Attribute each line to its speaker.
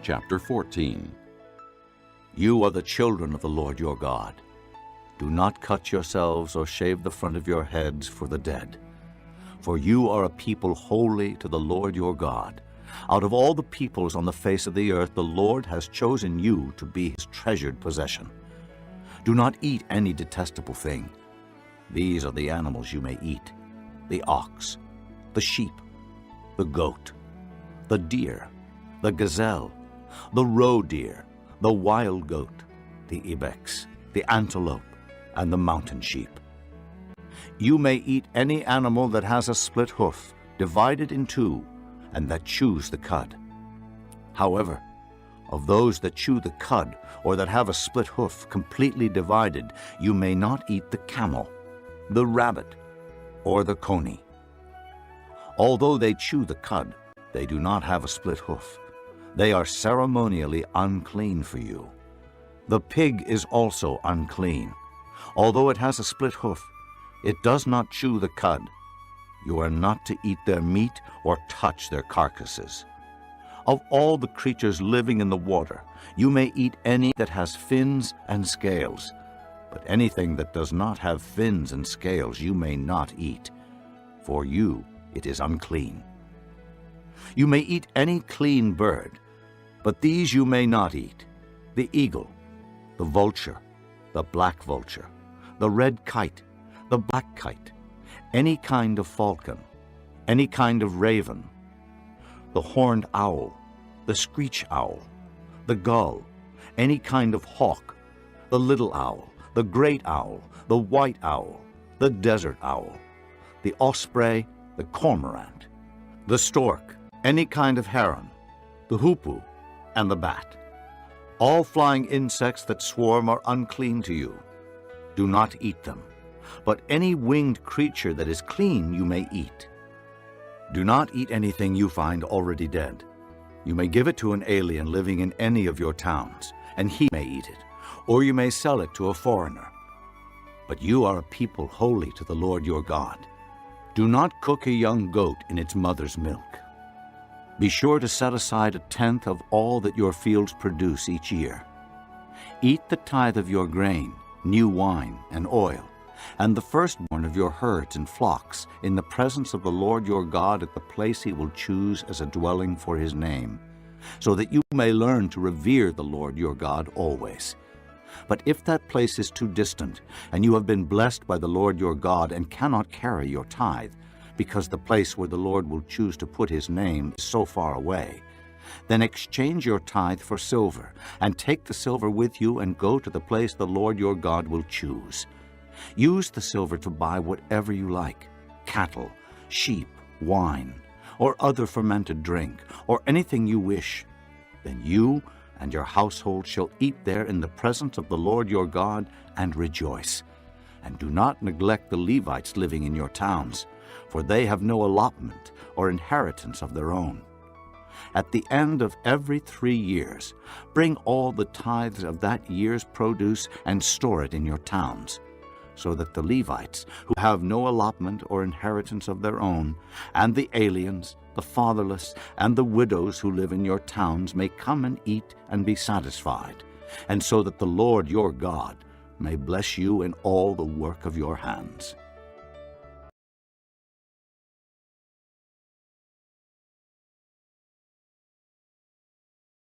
Speaker 1: chapter 14. You are the children of the Lord your God. Do not cut yourselves or shave the front of your heads for the dead. For you are a people holy to the Lord your God. Out of all the peoples on the face of the earth, the Lord has chosen you to be his treasured possession. Do not eat any detestable thing. These are the animals you may eat: the ox, the sheep, the goat, the deer, the gazelle, the roe deer, the wild goat, the ibex, the antelope, and the mountain sheep. You may eat any animal that has a split hoof, divided in two, and that chews the cud. However, of those that chew the cud, or that have a split hoof completely divided, you may not eat the camel, the rabbit, or the coney. Although they chew the cud, they do not have a split hoof. They are ceremonially unclean for you. The pig is also unclean. Although it has a split hoof, it does not chew the cud. You are not to eat their meat or touch their carcasses. Of all the creatures living in the water, you may eat any that has fins and scales, but anything that does not have fins and scales you may not eat. For you it is unclean. You may eat any clean bird, but these you may not eat: the eagle, the vulture, the black vulture, the red kite, the black kite, any kind of falcon, any kind of raven, the horned owl, the screech owl, the gull, any kind of hawk, the little owl, the great owl, the white owl, the desert owl, the osprey, the cormorant, the stork, any kind of heron, the hoopoe, and the bat. All flying insects that swarm are unclean to you. Do not eat them, but any winged creature that is clean you may eat. Do not eat anything you find already dead. You may give it to an alien living in any of your towns, and he may eat it, or you may sell it to a foreigner. But you are a people holy to the Lord your God. Do not cook a young goat in its mother's milk. Be sure to set aside 1/10 of all that your fields produce each year. Eat the tithe of your grain, new wine, and oil, and the firstborn of your herds and flocks in the presence of the Lord your God at the place he will choose as a dwelling for his name, so that you may learn to revere the Lord your God always. But if that place is too distant, and you have been blessed by the Lord your God and cannot carry your tithe, because the place where the Lord will choose to put his name is so far away, then exchange your tithe for silver, and take the silver with you and go to the place the Lord your God will choose. Use the silver to buy whatever you like: cattle, sheep, wine, or other fermented drink, or anything you wish. Then you and your household shall eat there in the presence of the Lord your God and rejoice. And do not neglect the Levites living in your towns, for they have no allotment or inheritance of their own. At the end of every 3 years, bring all the tithes of that year's produce and store it in your towns, so that the Levites, who have no allotment or inheritance of their own, and the aliens, the fatherless, and the widows who live in your towns may come and eat and be satisfied, and so that the Lord your God may bless you in all the work of your hands.